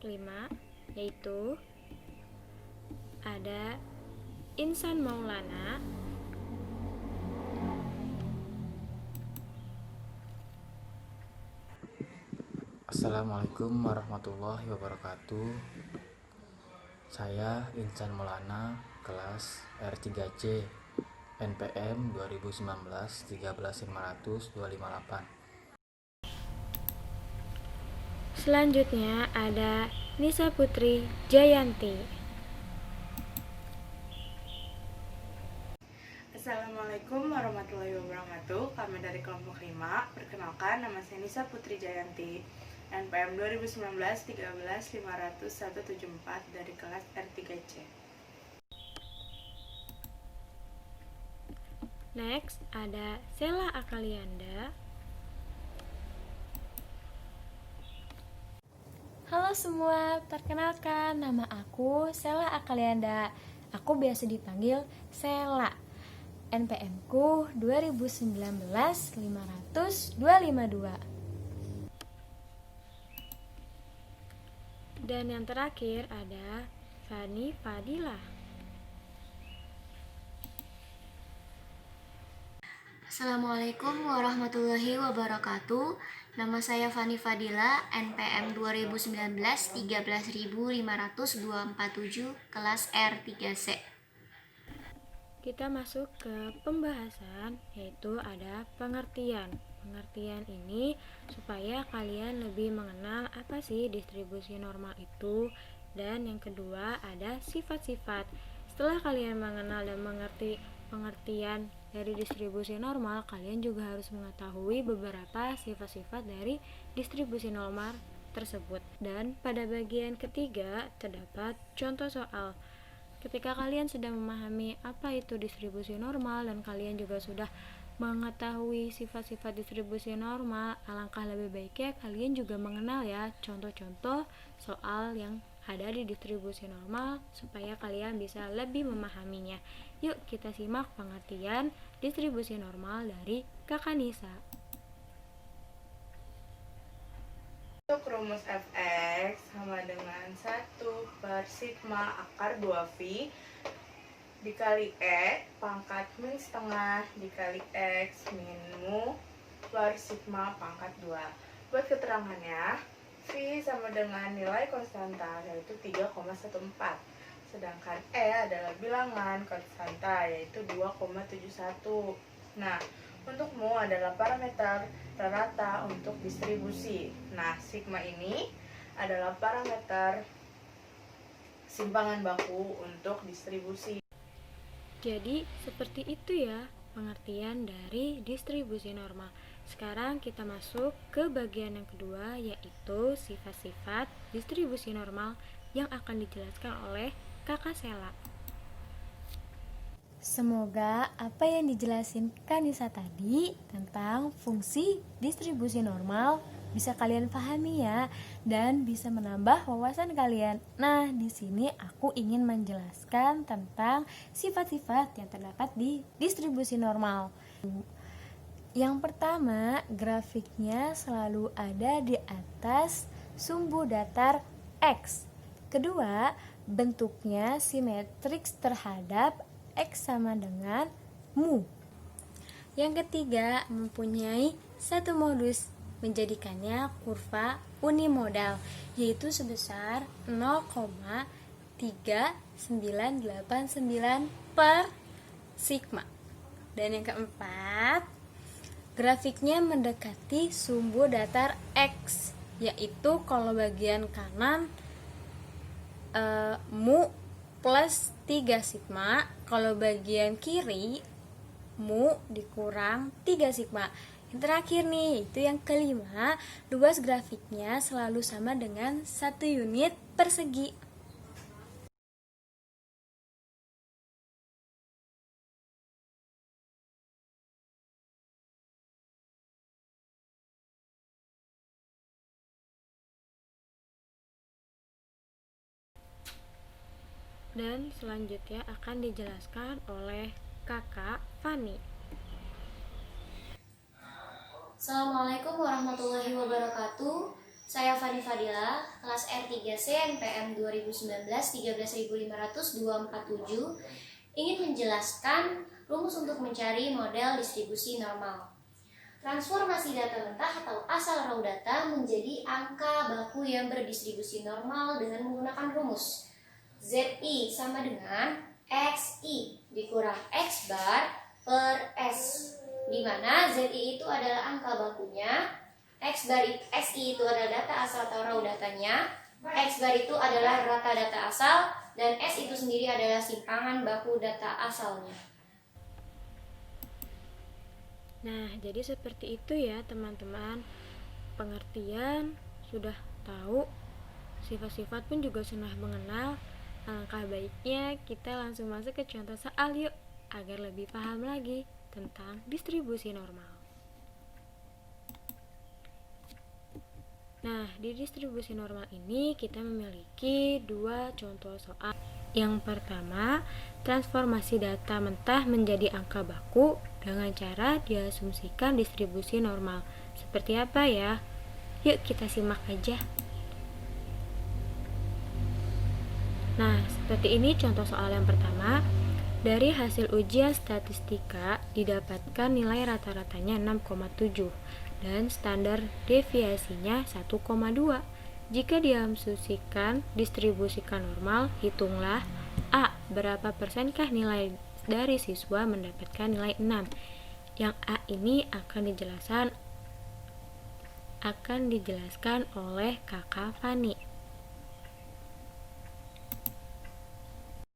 5, yaitu ada Insan Maulana, Assalamualaikum warahmatullahi wabarakatuh. Saya Insan Maulana, kelas R3C, NPM 2019 13500 Selanjutnya ada Nisa Putri Jayanti. Assalamualaikum warahmatullahi wabarakatuh. Kami dari kelompok 5. Perkenalkan, nama saya Nisa Putri Jayanti, NPM 2019 13500 dari kelas R3C. Next ada Sela Akalianda. Halo semua, perkenalkan nama aku Sela Akalianda. Aku biasa dipanggil Sela. NPM-ku 2019 500 252. Dan yang terakhir ada Fani Fadila. Assalamualaikum warahmatullahi wabarakatuh. Nama saya Fani Fadila, NPM 2019 13500 kelas R3C. Kita masuk ke pembahasan, yaitu ada pengertian. Pengertian ini supaya kalian lebih mengenal apa sih distribusi normal itu. Dan yang kedua ada sifat-sifat. Setelah kalian mengenal dan mengerti pengertian dari distribusi normal, kalian juga harus mengetahui beberapa sifat-sifat dari distribusi normal tersebut. Dan pada bagian ketiga terdapat contoh soal. Ketika kalian sudah memahami apa itu distribusi normal dan kalian juga sudah mengetahui sifat-sifat distribusi normal, alangkah lebih baiknya kalian juga mengenal ya contoh-contoh soal yang ada di distribusi normal supaya kalian bisa lebih memahaminya. Yuk kita simak pengertian distribusi normal dari Kakak Nisa. Untuk rumus fx sama dengan 1 per sigma akar 2V dikali E pangkat min setengah dikali X min mu per sigma pangkat 2. Buat keterangannya, V sama dengan nilai konstanta yaitu 3,14. Sedangkan E adalah bilangan konstanta yaitu 2,71. Nah, untuk mu adalah parameter rata untuk distribusi. Nah, sigma ini adalah parameter simpangan baku untuk distribusi. Jadi seperti itu ya pengertian dari distribusi normal. Sekarang kita masuk ke bagian yang kedua, yaitu sifat-sifat distribusi normal yang akan dijelaskan oleh Kakak Sela. Semoga apa yang dijelasin Kanisa tadi tentang fungsi distribusi normal bisa kalian pahami ya dan bisa menambah wawasan kalian. Nah, di sini aku ingin menjelaskan tentang sifat-sifat yang terdapat di distribusi normal. Yang pertama, grafiknya selalu ada di atas sumbu datar X. Kedua, bentuknya simetris terhadap X sama dengan mu. Yang ketiga, mempunyai satu modus, menjadikannya kurva unimodal, yaitu sebesar 0,3989 per sigma. Dan yang keempat, grafiknya mendekati sumbu datar X, yaitu kalau bagian kanan mu plus 3 sigma, kalau bagian kiri mu dikurang 3 sigma. Yang terakhir nih, yaitu yang kelima, luas grafiknya selalu sama dengan 1 unit persegi. Dan selanjutnya akan dijelaskan oleh Kakak Fani. Assalamualaikum warahmatullahi wabarakatuh. Saya Fani Fadila, kelas R3C NPM 2019 13500-247, ingin menjelaskan rumus untuk mencari model distribusi normal. Transformasi data mentah atau asal raw data menjadi angka baku yang berdistribusi normal dengan menggunakan rumus ZI sama dengan XI dikurang X bar per S, di mana ZI itu adalah angka bakunya, XI itu adalah data asal atau raw datanya, X bar itu adalah rata data asal, dan S itu sendiri adalah simpangan baku data asalnya. Nah, jadi seperti itu ya teman-teman. Pengertian sudah tahu, sifat-sifat pun juga sudah mengenal. Alangkah baiknya kita langsung masuk ke contoh soal yuk, agar lebih paham lagi tentang distribusi normal. Nah, di distribusi normal ini kita memiliki dua contoh soal. Yang pertama, transformasi data mentah menjadi angka baku dengan cara diasumsikan distribusi normal. Seperti apa ya? Yuk kita simak aja. Nah, seperti ini contoh soal yang pertama. Dari hasil ujian statistika didapatkan nilai rata-ratanya 6,7 dan standar deviasinya 1,2. Jika diasumsikan distribusikan normal, hitunglah A. Berapa persenkah nilai dari siswa mendapatkan nilai 6? Yang A ini akan dijelaskan oleh Kakak Fani.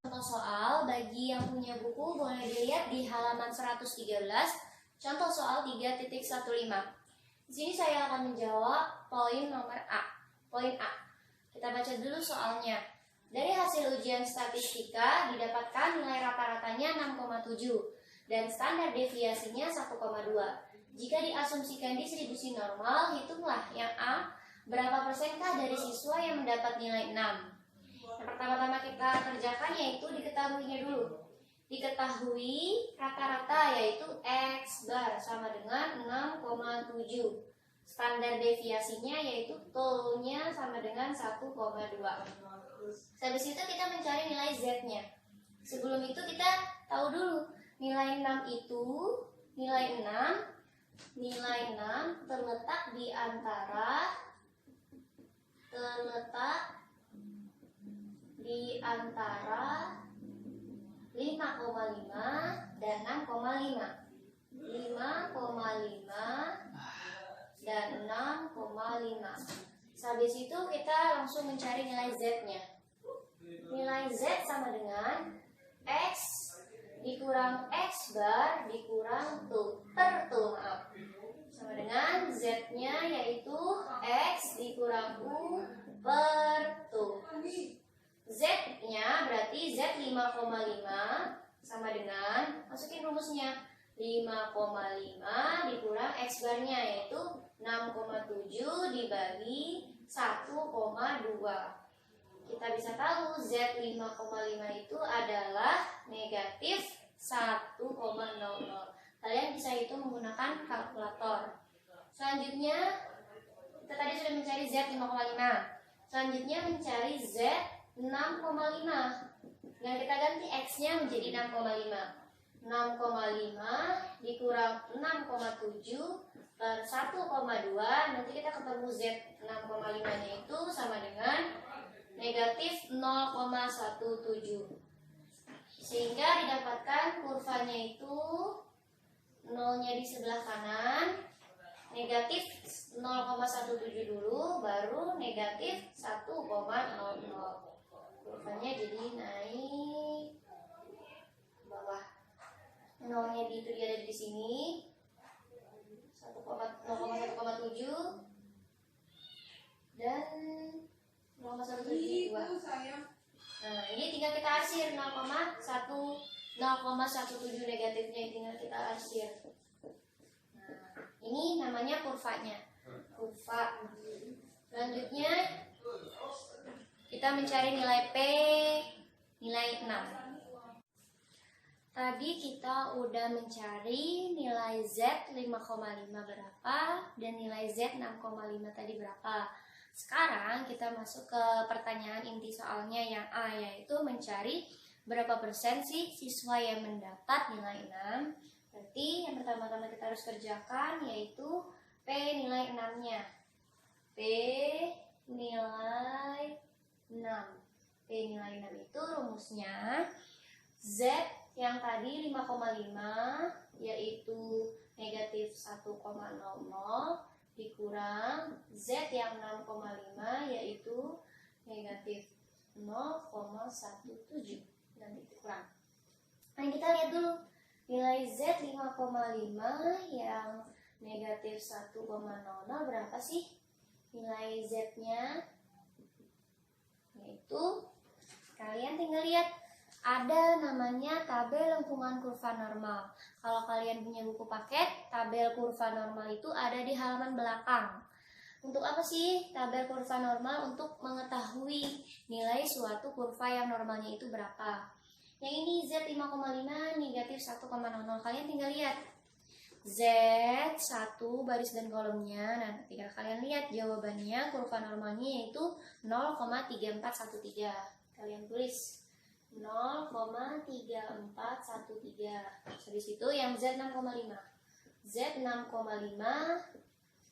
Contoh soal bagi yang punya buku boleh dilihat di halaman 113. Contoh soal 3.15. Di sini saya akan menjawab poin nomor A. Poin A. Kita baca dulu soalnya. Dari hasil ujian statistika didapatkan nilai rata-ratanya 6,7 dan standar deviasinya 1,2. Jika diasumsikan distribusi normal, hitunglah yang A. Berapa persenkah dari siswa yang mendapat nilai 6? Yang pertama-tama kita kerjakan yaitu diketahuinya dulu. Diketahui rata-rata yaitu X bar sama dengan 6,7. Standar deviasinya yaitu T-nya sama dengan 1,2. Habis itu kita mencari nilai Z-nya. Sebelum itu kita tahu dulu nilai 6 itu nilai 6 terletak di antara 5,5 dan 6,5. 5,5 dan 6,5. Habis itu kita langsung mencari nilai Z-nya. Nilai Z sama dengan X dikurang X bar dikurang maaf. Sama dengan Z-nya yaitu X dikurang U per tu. Z-nya berarti Z 5,5 sama dengan, masukin rumusnya, 5,5 dikurang X barnya yaitu 6,7 dibagi 1,2. Kita bisa tahu Z 5,5 itu adalah negatif 1,00. Kalian bisa hitung menggunakan kalkulator. Selanjutnya, kita tadi sudah mencari Z 5,5. Selanjutnya mencari Z 6,5. Dan kita ganti X-nya menjadi 6,5. 6,5 dikurang 6,7 per 1,2. Nanti kita ketemu Z 6,5-nya itu sama dengan negatif 0,17. Sehingga didapatkan kurvanya itu 0-nya di sebelah kanan, negatif 0,17 dulu, baru negatif 1,00. Kurvanya jadi naik bawah. 0-nya itu dia ada di sini, 0,1,7 dan 0,172. Nah, ini tinggal kita arsir 0,17 negatifnya tinggal kita arsir. Nah, ini namanya kurvanya. Kurva. Selanjutnya kita mencari nilai P, nilai 6. Tadi kita udah mencari nilai Z 5,5 berapa dan nilai Z 6,5 tadi berapa. Sekarang kita masuk ke pertanyaan inti soalnya yang A, yaitu mencari berapa persen sih siswa yang mendapat nilai 6. Berarti yang pertama-tama kita harus kerjakan yaitu P nilai 6-nya. P nilai 6. P nilai 6 itu rumusnya Z yang tadi 5,5 yaitu negatif 1,00 dikurang Z yang 6,5 yaitu negatif 0,17 dan dikurang. Nah, kita lihat dulu nilai Z 5,5 yang negatif 1,00 berapa sih nilai Z-nya? Yaitu kalian tinggal lihat ada namanya tabel lengkungan kurva normal. Kalau kalian punya buku paket, tabel kurva normal itu ada di halaman belakang. Untuk apa sih tabel kurva normal? Untuk mengetahui nilai suatu kurva yang normalnya itu berapa. Yang ini Z 5,5 negatif 1,00. Kalian tinggal lihat Z 1 baris dan kolomnya. Nah, ketika kalian lihat jawabannya kurva normalnya yaitu 0,3413. Kalian tulis 0,3413. Habis itu yang Z 6,5. Z 6,5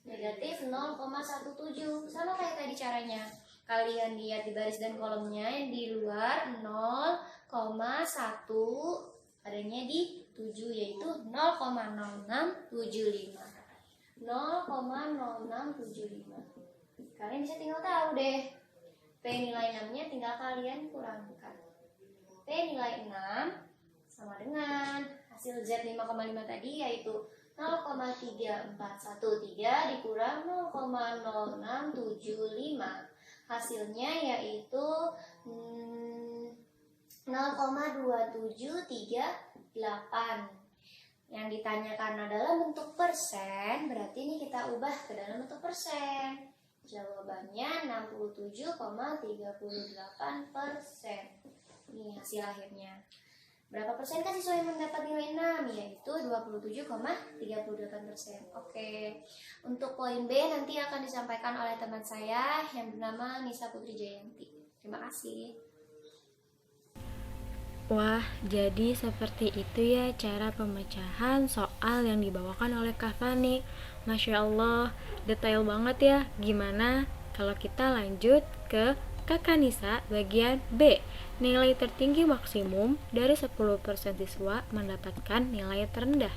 negatif 0,17. Sama kayak tadi caranya. Kalian lihat di baris dan kolomnya yang di luar 0,1 adanya di 7 yaitu 0,0675. 0,0675. Kalian bisa tinggal tahu deh. P nilai 6-nya tinggal kalian kurangkan. P nilai 6 sama dengan hasil Z 5,5 tadi yaitu 0,3413 dikurang 0,0675. Hasilnya yaitu 0,2738. Yang ditanyakan adalah bentuk persen, berarti ini kita ubah ke dalam bentuk persen. Jawabannya 67,38%. Ini hasil akhirnya. Berapa persen kan siswa yang mendapat nilai 6? Yaitu 27,38%. Oke. Untuk poin B nanti akan disampaikan oleh teman saya yang bernama Nisa Putri Jayanti. Terima kasih. Wah, jadi seperti itu ya cara pemecahan soal yang dibawakan oleh Kak Fani. Masya Allah, detail banget ya. Gimana kalau kita lanjut ke Kakak Nisa bagian B. Nilai tertinggi maksimum dari 10% siswa mendapatkan nilai terendah.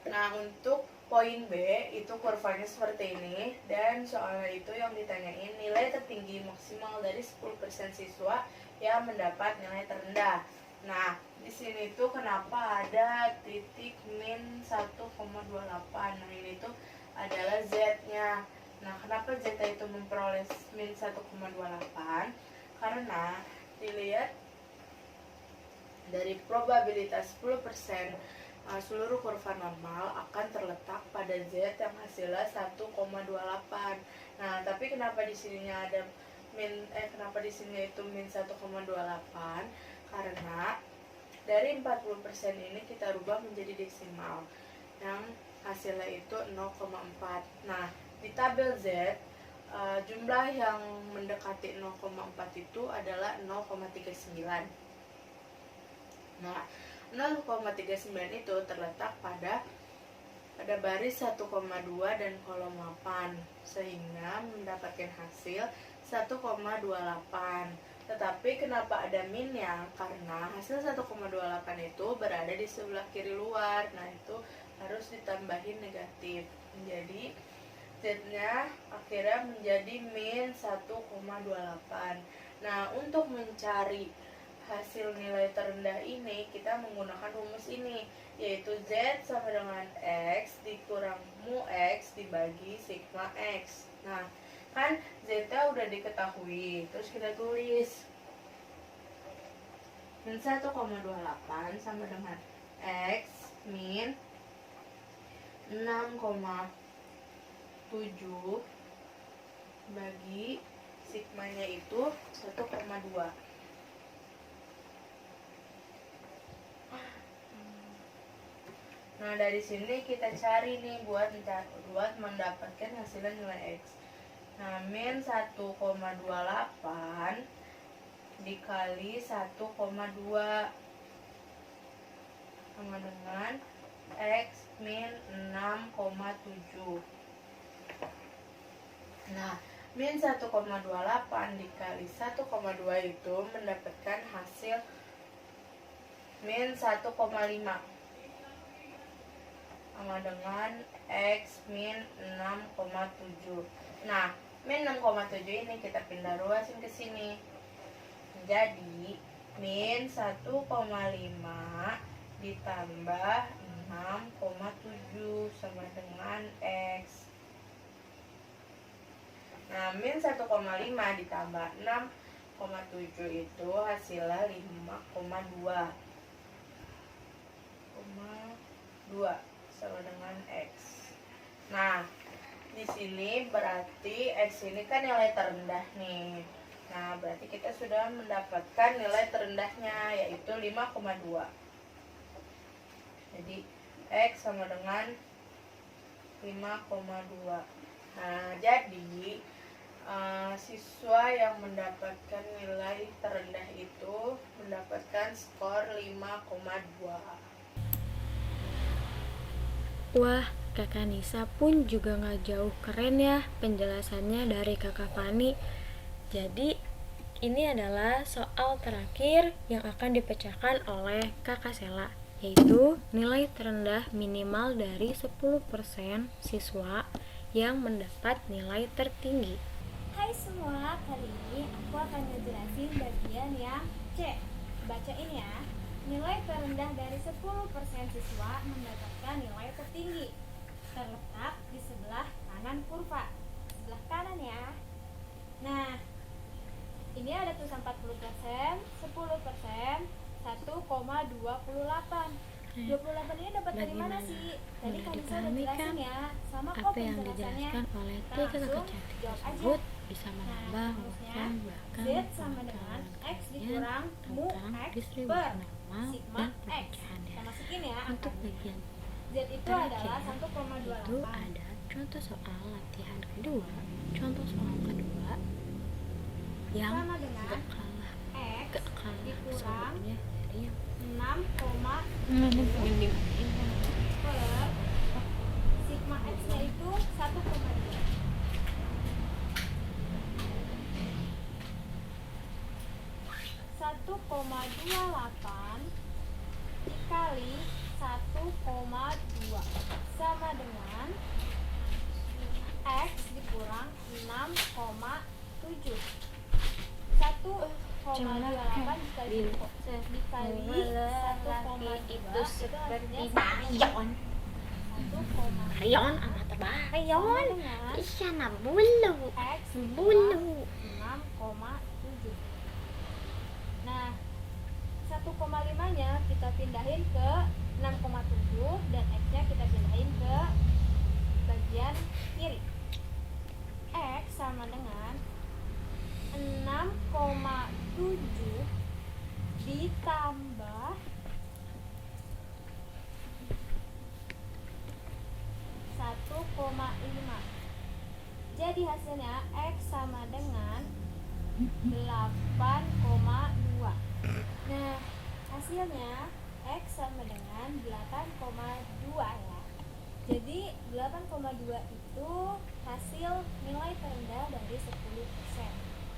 Nah, untuk poin B itu kurvanya seperti ini, dan soalnya itu yang ditanyain nilai tertinggi maksimal dari 10% siswa yang mendapat nilai terendah. Nah, di sini tuh kenapa ada titik min 1,28. Nah, ini tuh adalah Z-nya. Nah, kenapa Z itu memperoleh min 1,28? Karena dilihat dari probabilitas 10% seluruh kurva normal akan terletak pada Z yang hasilnya 1,28. Nah, tapi kenapa di sininya ada kenapa di sini itu min 1,28? Karena dari 40% ini kita rubah menjadi desimal yang hasilnya itu 0,4. Nah, di tabel Z jumlah yang mendekati 0,4 itu adalah 0,39. Nah, 0,39 itu terletak pada baris 1,2 dan kolom 8 sehingga mendapatkan hasil 1,28. Tetapi kenapa ada minnya? Karena hasil 1,28 itu berada di sebelah kiri luar. Nah, itu harus ditambahin negatif. Jadi Z-nya akhirnya menjadi min 1,28. Nah, untuk mencari hasil nilai terendah ini kita menggunakan rumus ini, yaitu Z sama dengan X dikurang mu X dibagi sigma X. Nah, kan Z-nya udah diketahui, terus kita tulis min 1,28 sama dengan X min 6,7 bagi sigmanya itu 1,2. Nah, dari sini kita cari nih buat mendapatkan hasilnya nilai X. Nah, min 1,28 dikali 1,2 sama dengan X min 6,7. Nah, min 1,28 dikali 1,2 itu mendapatkan hasil min 1,5 sama dengan X min 6,7. Nah, min 6,7 ini kita pindah ruasin ke sini. Jadi, min 1,5 ditambah 6,7 sama dengan X. Nah, min 1,5 ditambah 6,7 itu hasilnya 5,2 sama dengan X. Nah, di sini berarti X ini kan nilai terendah nih. Nah, berarti kita sudah mendapatkan nilai terendahnya, yaitu 5,2. Jadi, X sama dengan 5,2. Nah, jadi siswa yang mendapatkan nilai terendah itu mendapatkan skor 5,2. Wah, kakak Nisa pun juga gak jauh keren ya penjelasannya dari kakak Fani. Jadi ini adalah soal terakhir yang akan dipecahkan oleh kakak Sela, yaitu nilai terendah minimal dari 10% siswa yang mendapat nilai tertinggi. Hai semua, kali ini aku akan ngejelasin bagian yang C. Bacain ya. Nilai terendah dari 10% siswa mendapatkan nilai tertinggi. Terletak di sebelah kanan kurva. Sebelah kanan ya. Nah, ini ada tulisan 40%, 10%, 1,28. 28 ini dapat dari mana sih? Tadi kan bisa udah jelasin ya. Sama kok Apa yang penjelasannya. dijelaskan oleh Kita tiga kakak langsung cantik jawab aja. tersebut bisa menambah rumusnya wawasan bahkan Z sama dengan X dikurang mu tentang X distribusi per normal sigma dan X. pecahan Kita ya. masukin ya Untuk angkanya. bagian Z itu terakhir, adalah itu 1,28. ada contoh soal latihan kedua. Contoh soal kedua yang Sama dengan gak kalah X dikurang sebelumnya dari yang 6,7 per sigma X nya itu 1,2. Satu koma 28 dikali 1,2 sama dengan X dikurang 6,7. 1,28 dikali 1,2 itu seperti Rayon. 1,2 Rayon amat tebal. sama dengan Iya na bulu. X Bulu. 6,7. Nah, 1,5 nya kita pindahin ke 6,7 dan X nya kita pindahin ke bagian kiri. X sama dengan 6,7 ditambah 1,5. Jadi hasilnya X sama dengan 8,2. Nah, hasilnya X sama dengan 8,2 ya. Jadi 8,2 itu hasil nilai terendah dari 10%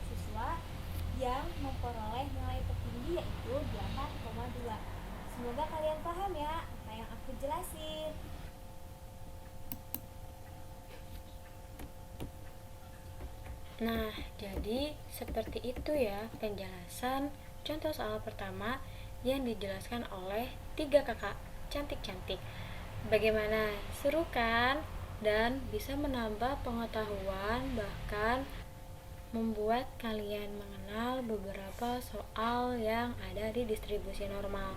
siswa yang memperoleh nilai tertinggi, yaitu 8,2. Semoga kalian paham ya apa yang aku jelasin. Nah, jadi seperti itu ya penjelasan contoh soal pertama yang dijelaskan oleh tiga kakak cantik-cantik. Bagaimana? Seru kan? Dan bisa menambah pengetahuan, bahkan membuat kalian mengenal beberapa soal yang ada di distribusi normal.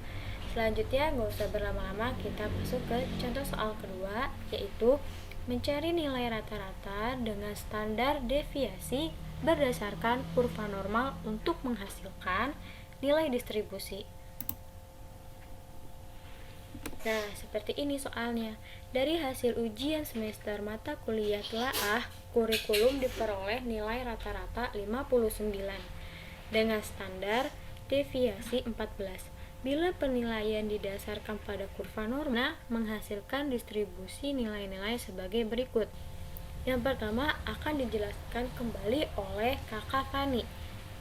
Selanjutnya, nggak usah berlama-lama, kita masuk ke contoh soal kedua, yaitu mencari nilai rata-rata dengan standar deviasi berdasarkan kurva normal untuk menghasilkan nilai distribusi. Nah, seperti ini soalnya. Dari hasil ujian semester mata kuliah telaah, kurikulum diperoleh nilai rata-rata 59 dengan standar deviasi 14. Bila penilaian didasarkan pada kurva normal, menghasilkan distribusi nilai-nilai sebagai berikut. Yang pertama akan dijelaskan kembali oleh Kakak Fani.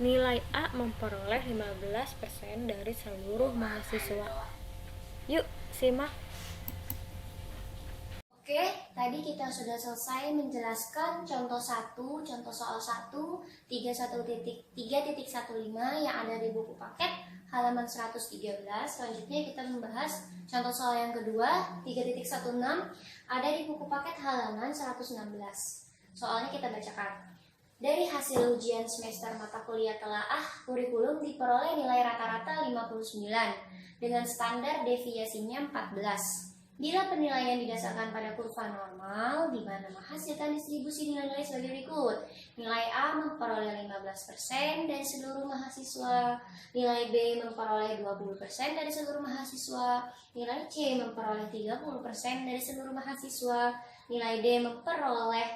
Nilai A memperoleh 15% dari seluruh mahasiswa. Yuk, simak. Oke, tadi kita sudah selesai menjelaskan contoh 1, contoh soal 1, 3.3.15 yang ada di buku paket halaman 113. Selanjutnya kita membahas contoh soal yang kedua, 3.16, ada di buku paket halaman 116. Soalnya kita bacakan. Dari hasil ujian semester mata kuliah telaah, kurikulum diperoleh nilai rata-rata 59 dengan standar deviasinya 14. Bila penilaian didasarkan pada kurva normal, di mana menghasilkan distribusi nilai-nilai sebagai berikut. Nilai A memperoleh 15% dari seluruh mahasiswa, nilai B memperoleh 20% dari seluruh mahasiswa, nilai C memperoleh 30% dari seluruh mahasiswa, nilai D memperoleh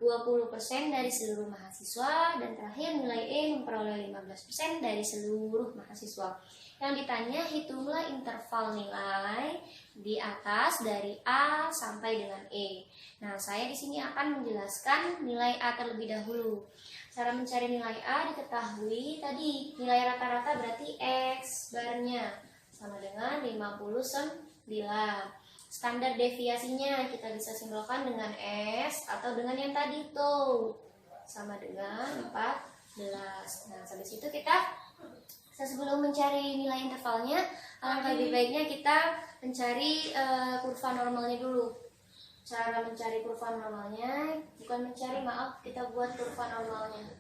20% dari seluruh mahasiswa, dan terakhir nilai E memperoleh 15% dari seluruh mahasiswa. Yang ditanya, hitunglah interval nilai di atas dari A sampai dengan E. Nah, saya di sini akan menjelaskan nilai A terlebih dahulu. Cara mencari nilai A diketahui tadi, nilai rata-rata berarti X barnya sama dengan 59. Standar deviasinya kita bisa simpulkan dengan S atau dengan yang tadi tuh sama dengan 14. Nah, sampai situ sebelum mencari nilai intervalnya, alangkah lebih baiknya kita mencari kurva normalnya dulu. Cara mencari kurva normalnya, kita buat kurva normalnya.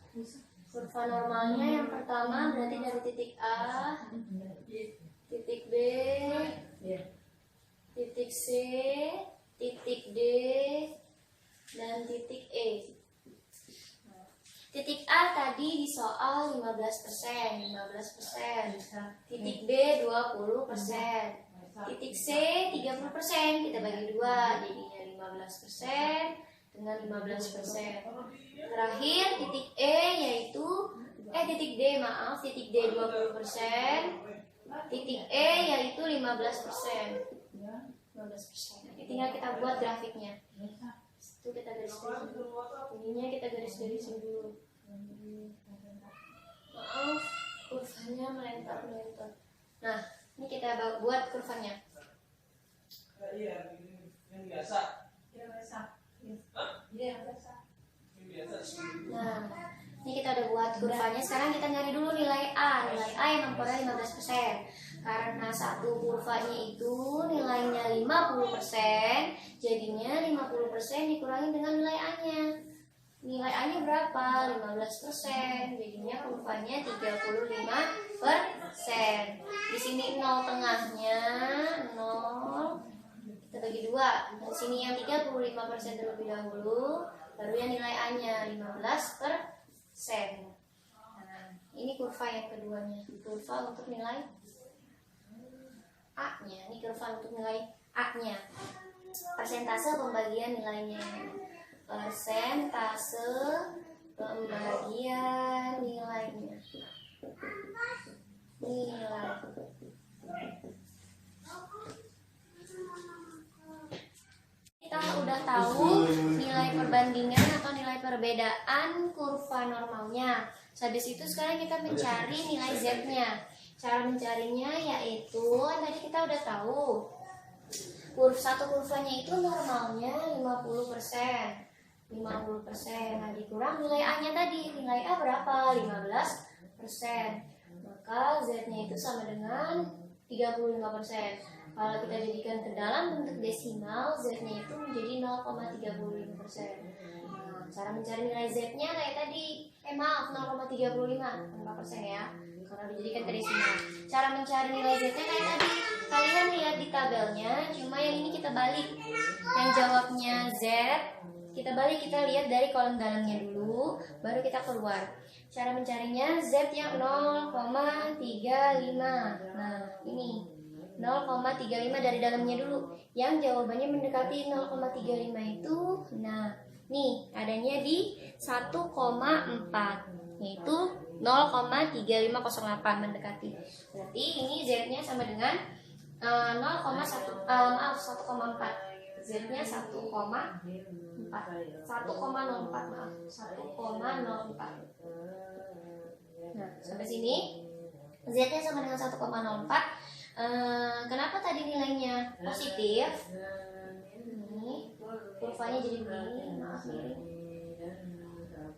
Kurva normalnya yang pertama berarti dari titik A, titik B, titik C, titik D, dan titik E. Titik A tadi di soal 15%, titik B 20%, titik C 30%, kita bagi 2, jadinya 15% dengan 15%. Terakhir titik E yaitu, titik D 20%, titik E yaitu 15%. Tinggal kita buat grafiknya. Itu kita garis-garisin dulu. Ininya kita garis-garisin dulu. Maaf, kurvanya melentar. Nah, ini kita buat kurvanya. Yang biasa. Nah, ini kita udah buat kurvanya. Sekarang kita nyari dulu nilai A. Nilai A yang memperoleh 15%. Karena satu kurvanya itu nilainya 50%, jadinya 50% dikurangi dengan nilai A-nya. Nilai A-nya berapa? 15%, jadinya kurvanya 35%. Di sini 0 tengahnya, 0. Kita bagi 2. Di sini yang 35% terlebih dahulu, baru yang nilai A-nya 15%. Nah, ini kurva yang keduanya. Kurva untuk nilai A-nya, ini kurva untuk nilai A-nya. Persentase pembagian nilainya. Persentase pembagian nilainya. Nilai. Kita udah tahu nilai perbandingan atau nilai perbedaan kurva normalnya. Habis itu sekarang kita mencari nilai Z-nya. Cara mencarinya yaitu, tadi kita udah tahu satu kurvanya itu normalnya 50%. Nah, dikurang nilai A-nya tadi. Nilai A berapa? 15%. Maka Z-nya itu sama dengan 35%. Kalau kita jadikan ke dalam bentuk desimal, Z-nya itu menjadi 0,35%. Nah, cara mencari nilai Z-nya kayak tadi. 0,35% ya. Karena dijadikan ke desimal. Cara mencari nilai Z-nya kayak tadi. Kalian lihat di tabelnya, cuma yang ini kita balik. Yang jawabnya Z, kita balik, kita lihat dari kolom dalamnya dulu, baru kita keluar. Cara mencarinya Z yang 0,35. Nah, ini 0,35 dari dalamnya dulu. Yang jawabannya mendekati 0,35 itu, nah, nih adanya di 1,4, yaitu 0,3508 mendekati. Berarti ini Z-nya sama dengan 0,1 maaf 1,4. Z-nya 1,04 maaf 1,04. Nah, sampai sini Z-nya sama dengan 1,04. Kenapa tadi nilainya positif? Ini kurvanya jadi begini, maaf nih.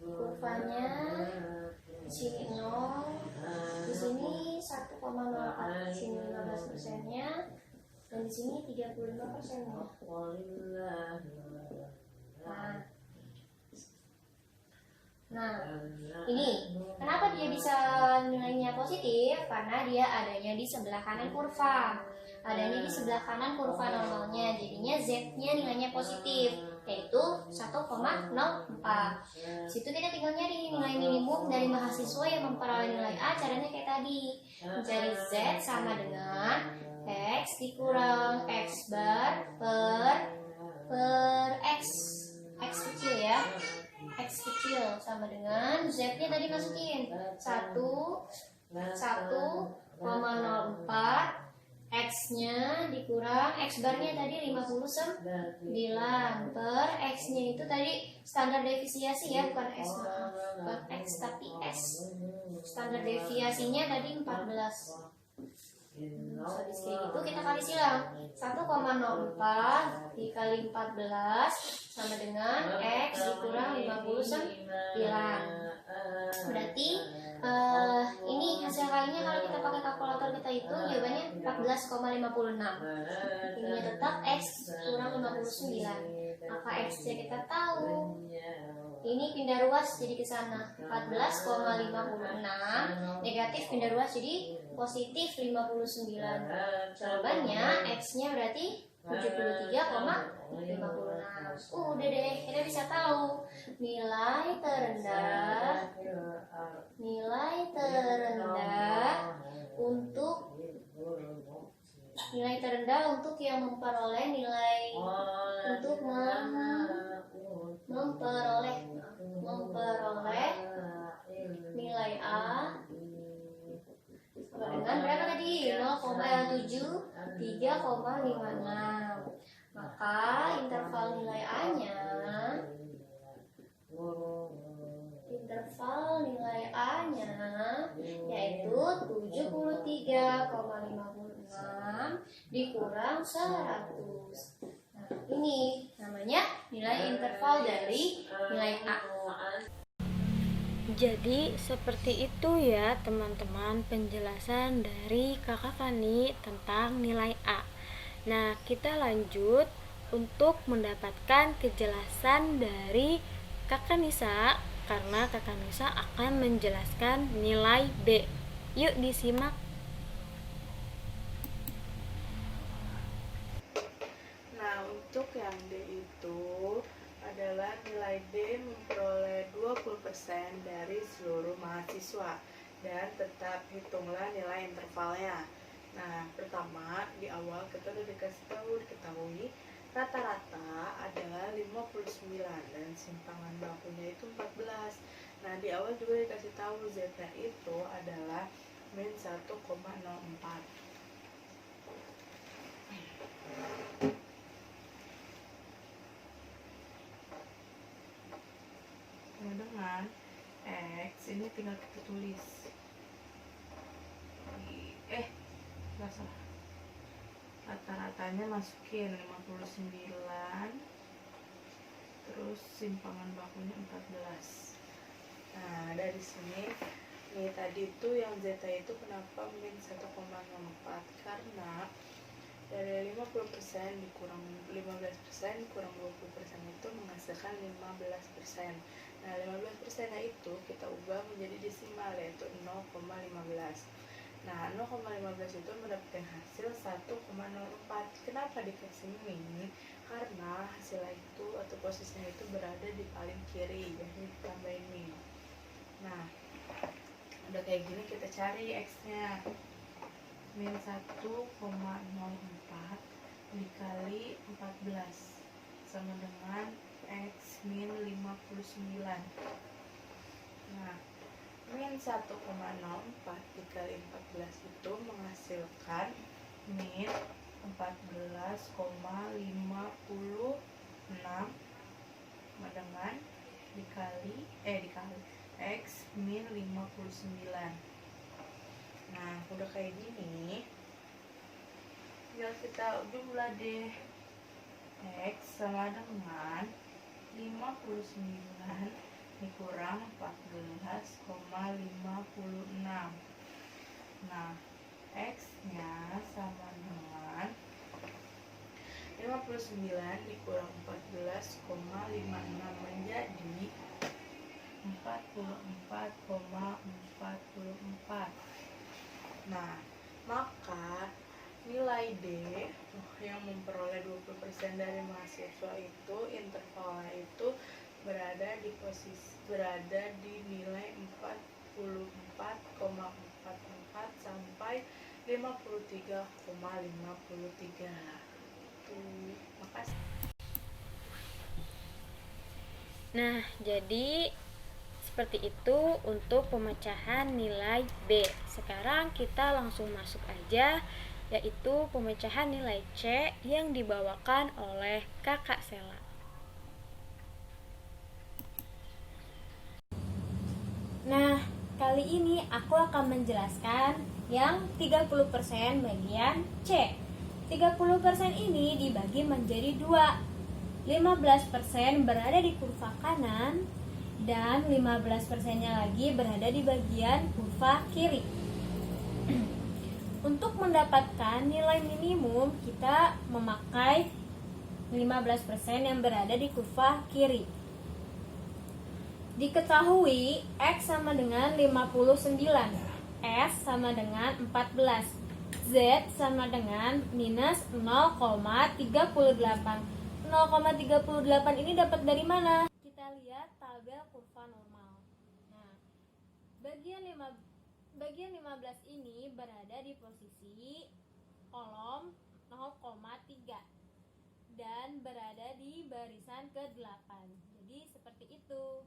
Kurvanya di sini 0, di sini 1,04, di sini 15%-nya, dan di sini 35%-nya. Nah, ini kenapa dia bisa nilainya positif? Karena dia adanya di sebelah kanan kurva. Adanya di sebelah kanan kurva normalnya, jadinya Z-nya nilainya positif, yaitu 1,04. Situ kita tinggal nyari nilai minimum dari mahasiswa yang memperoleh nilai A. Caranya kayak tadi, mencari Z sama dengan X dikurang X bar per X kecil ya. X kecil sama dengan Z-nya tadi masukin 1,04, X-nya dikurang X bar-nya tadi 59 per X-nya itu tadi standar deviasi ya, bukan S, bukan X tapi S. Standar deviasinya tadi 14. Habis kayak gitu kita kali silang 1,04 dikali 14 sama dengan X dikurang 59. Berarti ini hasil kalinya kalau kita pakai kalkulator kita hitung jawabannya 14,56. Ininya tetap X kurang 59. Maka X-nya kita tahu. Ini pindah ruas jadi ke sana 14,56, negatif pindah ruas jadi positif 59. Jawabannya X-nya berarti 73,56. Udah deh, kita bisa tahu nilai terendah untuk yang memperoleh nilai memperoleh nilai A sama dengan berapa tadi? 0,7, 3,56. Maka interval nilai A-nya yaitu 73,56 dikurang 100. Nah, ini namanya nilai interval dari nilai A. Jadi seperti itu ya teman-teman penjelasan dari Kakak Fani tentang nilai A. Nah, kita lanjut untuk mendapatkan kejelasan dari Kakak Nisa, karena Kakak Nisa akan menjelaskan nilai B. Yuk disimak. Nah, untuk yang D itu adalah nilai D memperoleh 20% dari seluruh mahasiswa, dan tetap hitunglah nilai intervalnya. Nah, pertama di awal kita udah diketahui rata-rata adalah 59 dan simpangan bakunya itu 14. Nah, di awal juga dikasih tahu Z-nya itu adalah min 1,04. Nah, dengan X ini tinggal kita tulis nggak salah, rata-ratanya masukin 59, terus simpangan bakunya 14. Nah, dari sini nih tadi tuh yang zeta itu kenapa min 1,04, karena dari 50% dikurang 15% kurang 20% itu menghasilkan 15%. Nah, 15% itu kita ubah menjadi desimal, yaitu 0,15. Nah, 0,15 itu mendapatkan hasil 1,04. Kenapa dikasih min? Karena hasilnya itu atau posisinya itu berada di paling kiri, jadi ditambahin min. Nah, udah kayak gini kita cari X-nya. min 1,04 dikali 14 sama dengan X min 59. Nah, min 1,04 dikali 14 itu menghasilkan min 14,56 sama dengan dikali X min 59. Nah, udah kayak gini, tinggal kita jumlah deh. X sama dengan 59 dikurang 14,56. Nah, X-nya sama dengan 59 dikurang 14,56 menjadi 44,44. Nah, maka nilai D yang memperoleh 20% dari mahasiswa itu intervalnya itu berada di nilai 44,44 sampai 53,53. Makasih. Nah, jadi seperti itu untuk pemecahan nilai B. Sekarang kita langsung masuk aja, yaitu pemecahan nilai C yang dibawakan oleh Kakak Sela. Nah, kali ini aku akan menjelaskan yang 30% bagian C. 30% ini dibagi menjadi dua. 15% berada di kurva kanan dan 15%-nya lagi berada di bagian kurva kiri. Untuk mendapatkan nilai minimum, kita memakai 15% yang berada di kurva kiri. Diketahui X sama dengan 59, S sama dengan 14, Z sama dengan minus 0,38. 0,38 ini dapat dari mana? Kita lihat tabel kurva normal. Nah, bagian 15 ini berada di posisi kolom 0,3 dan berada di barisan ke-8. Jadi seperti itu.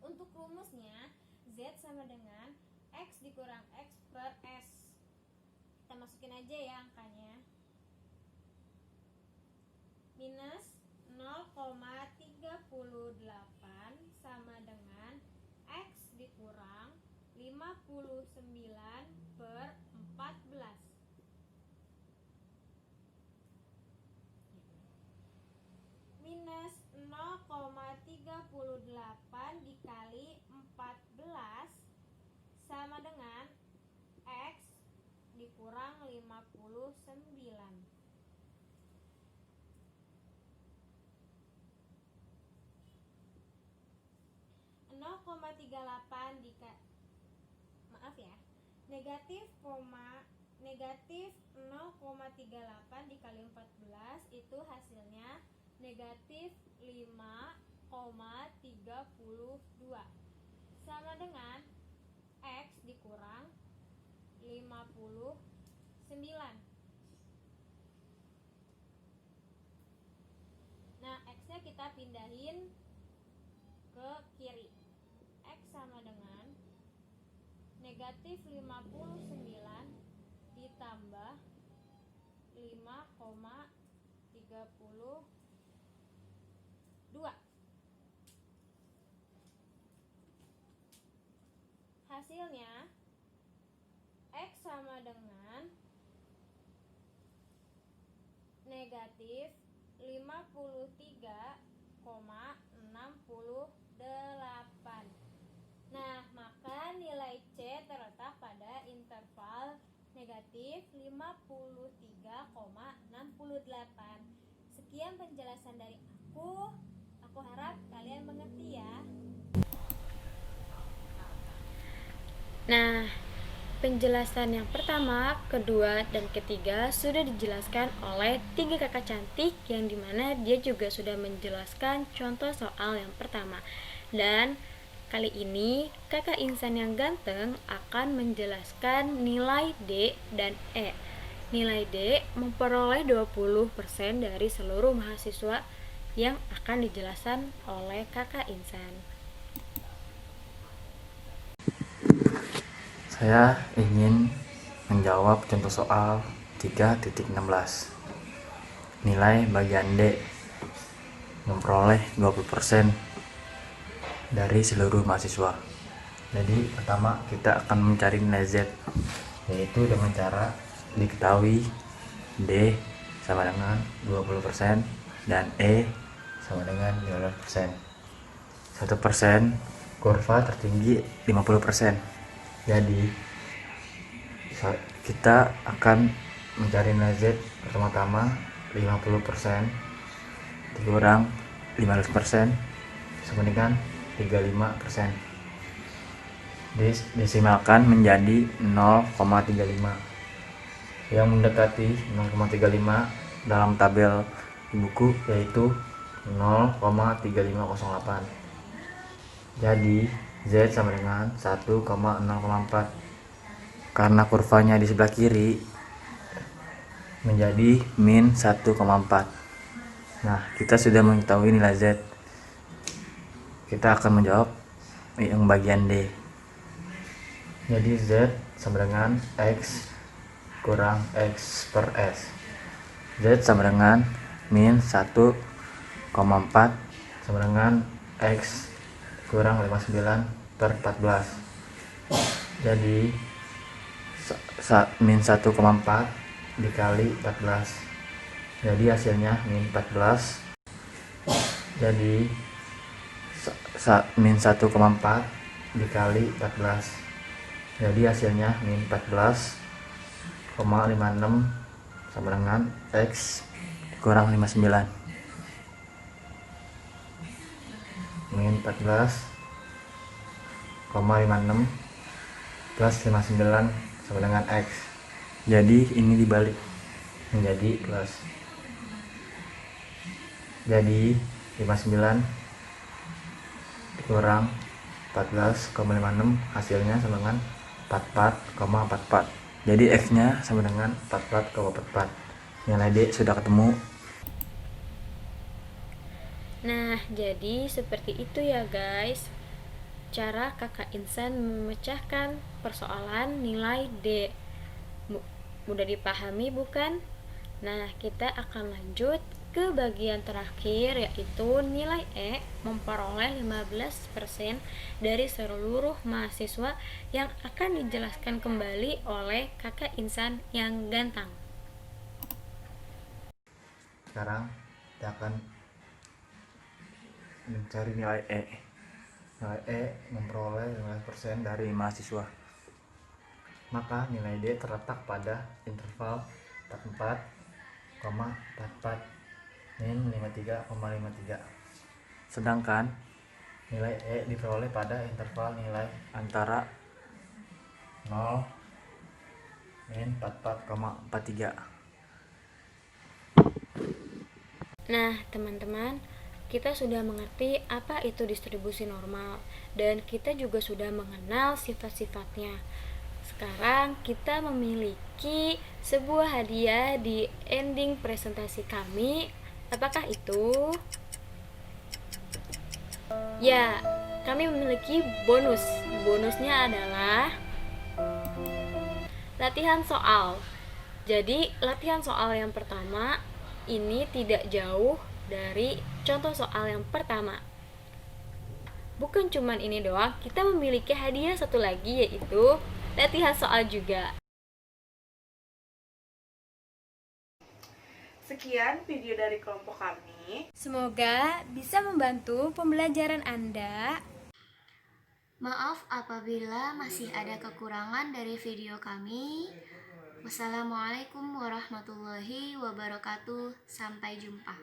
Untuk rumusnya, Z sama dengan X dikurang X per S. Kita masukin aja ya angkanya. Minus 0,38 sama dengan X dikurang 59 per 14. Minus 0,38 dikali 14 sama dengan X dikurang 59. Negatif 0,38 dikali 14 itu hasilnya negatif 5,32 sama dengan X dikurang 59. Nah, X-nya kita pindahin ke kiri. X sama dengan negatif 59 ditambah 5,32. Hasilnya X sama dengan negatif 53,68. Nah, maka nilai C terletak pada interval negatif 53,68. Sekian penjelasan dari aku. Aku harap kalian mengerti ya. Nah, penjelasan yang pertama, kedua, dan ketiga sudah dijelaskan oleh 3 kakak cantik, yang dimana dia juga sudah menjelaskan contoh soal yang pertama. Dan Kali ini, kakak Insan yang ganteng akan menjelaskan nilai D dan E. Nilai D memperoleh 20% dari seluruh mahasiswa yang akan dijelaskan oleh kakak Insan. Saya ingin menjawab contoh soal 3.16. Nilai bagian D memperoleh 20% dari seluruh mahasiswa. Jadi pertama kita akan mencari nilai Z, yaitu dengan cara diketahui D sama dengan 20% dan E sama dengan 15%. 1% kurva tertinggi 50%. Jadi kita akan mencari nilai Z pertama-tama 50% dikurang 15% sama dengan 35%. Disimalkan menjadi 0,35 yang mendekati 0,35 dalam tabel di buku, yaitu 0,3508. Jadi Z sama dengan 1,0,4. Karena kurvanya di sebelah kiri menjadi min 1,4. Nah, kita sudah mengetahui nilai Z. Kita akan menjawab yang bagian D. Jadi Z sama dengan X kurang X per S. Z sama dengan min 1,4 sama dengan X kurang 59 per 14. Jadi min 1,4 dikali 14. Jadi hasilnya min 14. Jadi min 1,4 dikali 14. Jadi hasilnya min 14,56 sama dengan X kurang 59. Min 14,56 plus 59 sama dengan X. Jadi ini dibalik menjadi plus. Jadi 59 dikurang 14,56 hasilnya sama dengan 44,44. Jadi X nya sama dengan 44,44. Nilai D sudah ketemu. Nah, jadi seperti itu ya guys, cara kakak Insan memecahkan persoalan nilai D. Mudah dipahami bukan? Nah, kita akan lanjut ke bagian terakhir, yaitu nilai E memperoleh 15% dari seluruh mahasiswa yang akan dijelaskan kembali oleh kakak Insan yang ganteng. Sekarang kita akan mencari nilai E. Nilai E memperoleh 15% dari mahasiswa. Maka nilai D terletak pada interval 44,44 min 53,53. Sedangkan nilai E diperoleh pada interval nilai antara 0 min 44,43. Nah, teman-teman, kita sudah mengerti apa itu distribusi normal dan kita juga sudah mengenal sifat-sifatnya. Sekarang kita memiliki sebuah hadiah di ending presentasi kami. Apakah itu? Ya, kami memiliki bonus. Bonusnya adalah latihan soal. Jadi, latihan soal yang pertama ini tidak jauh dari contoh soal yang pertama. Bukan cuman ini doang, kita memiliki hadiah satu lagi, yaitu latihan soal juga. Sekian video dari kelompok kami. Semoga bisa membantu pembelajaran Anda. Maaf apabila masih ada kekurangan dari video kami. Wassalamualaikum warahmatullahi wabarakatuh. Sampai jumpa.